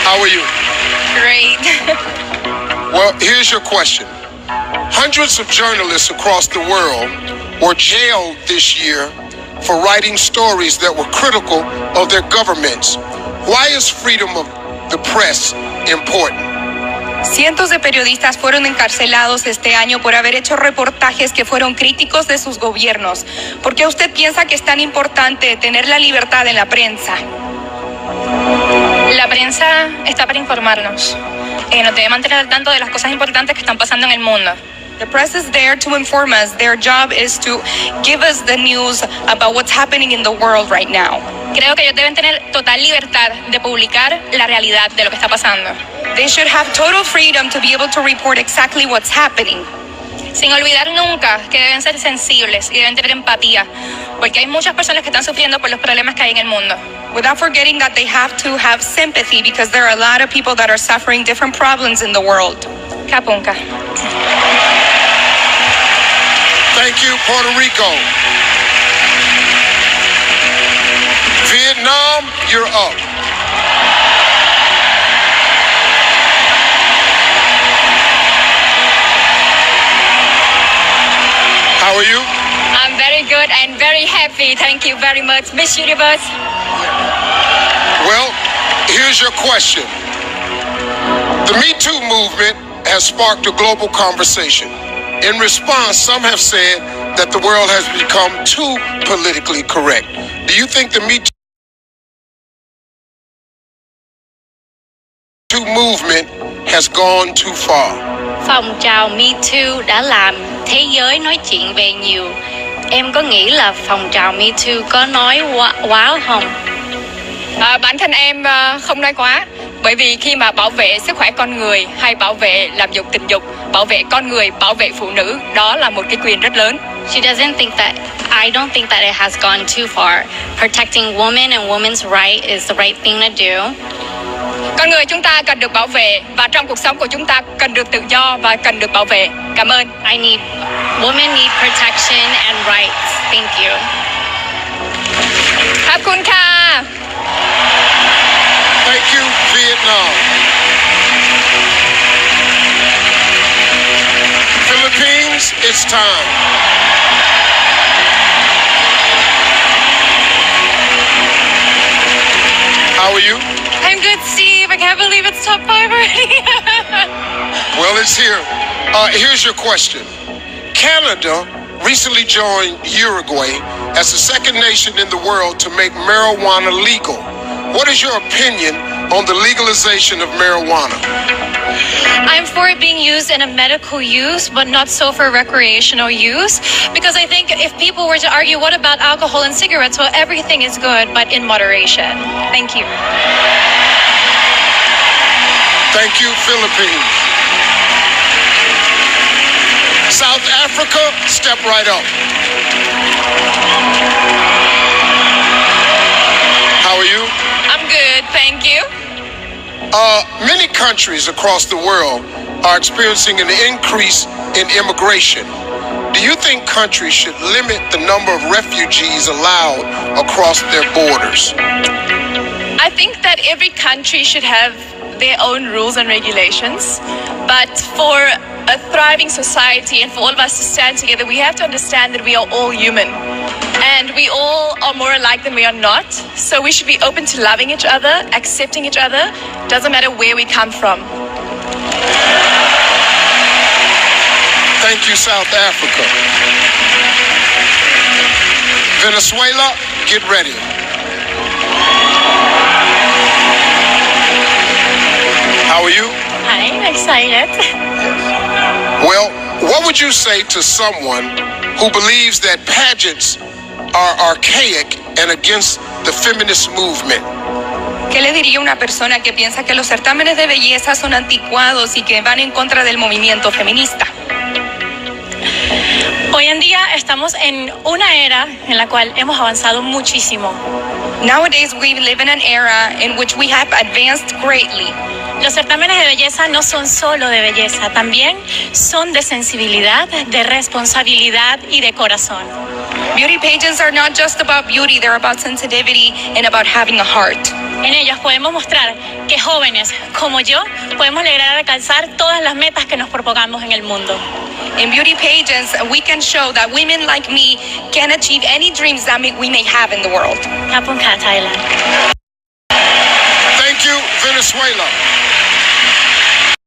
How are you? Great. Well, here's your question. Hundreds of journalists across the world were jailed this year for writing stories that were critical of their governments. Why is freedom of the press important? Cientos de periodistas fueron encarcelados este año por haber hecho reportajes que fueron críticos de sus gobiernos. ¿Por qué usted piensa que es tan importante tener la libertad en la prensa? La prensa está para informarnos. Nos debe mantener al tanto de las cosas importantes que están pasando en el mundo. The press is there to inform us. Their job is to give us the news about what's happening in the world right now. Creo que ellos deben tener total libertad de publicar la realidad de lo que está pasando. They should have total freedom to be able to report exactly what's happening. Sin olvidar nunca que deben ser sensibles y deben tener empatía, porque hay muchas personas que están sufriendo por los problemas que hay en el mundo. Without forgetting that they have to have sympathy because there are a lot of people that are suffering different problems in the world. Kapunka. Thank you, Puerto Rico. Vietnam, you're up. How are you? I'm very good and very happy. Thank you very much, Miss Universe. Well, here's your question. The Me Too movement has sparked a global conversation. In response, some have said that the world has become too politically correct. Do you think the Me Too movement has gone too far? Phong trào Me Too đã làm thế giới nói chuyện về nhiều. Em có nghĩ là phong trào Me Too có nói quá không? Bản thân em không nói quá, bởi vì khi mà bảo vệ sức khỏe con người hay bảo vệ làm dục tình dục, bảo vệ con người, bảo vệ phụ nữ, đó là một cái quyền rất lớn. I don't think that it has gone too far. Protecting women and women's right is the right thing to do. Con người chúng ta cần được bảo vệ và trong cuộc sống của chúng ta cần được tự do và cần được bảo vệ. Cảm ơn. Women need protection and rights. Thank you. ขอบคุณค่ะ Thank you, Vietnam. Philippines, it's time. How are you? I'm good, Steve. I can't believe it's top 5 already. Well, it's here. Here's your question. Canada recently joined Uruguay as the second nation in the world to make marijuana legal. What is your opinion on the legalization of marijuana? I'm for it being used in a medical use, but not so for recreational use. Because I think if people were to argue, what about alcohol and cigarettes? Well, everything is good, but in moderation. Thank you. Thank you, Philippines. South Africa, step right up. How are you? I'm good, thank you. Many countries across the world are experiencing an increase in immigration. Do you think countries should limit the number of refugees allowed across their borders? I think that every country should have their own rules and regulations, but for a thriving society and for all of us to stand together, we have to understand that we are all human and we all are more alike than we are not. So we should be open to loving each other, accepting each other, doesn't matter where we come from. Thank you, South Africa. Venezuela, get ready. How are you? I'm excited. Well, what would you say to someone who believes that pageants are archaic and against the feminist movement? ¿Qué le diría a una persona que piensa que los certámenes de belleza son anticuados y que van en contra del movimiento feminista? Hoy en día estamos en una era en la cual hemos avanzado muchísimo. Nowadays we live in an era in which we have advanced greatly. Los certámenes de belleza no son solo de belleza, también son de sensibilidad, de responsabilidad y de corazón. Beauty pageants are not just about beauty, they're about sensitivity and about having a heart. En ellos podemos mostrar que jóvenes como yo podemos lograr alcanzar todas las metas que nos propongamos en el mundo. In beauty pageants, we can show that women like me can achieve any dreams that we may have in the world. ขอบคุณค่ะ Thailand. Thank you, Venezuela.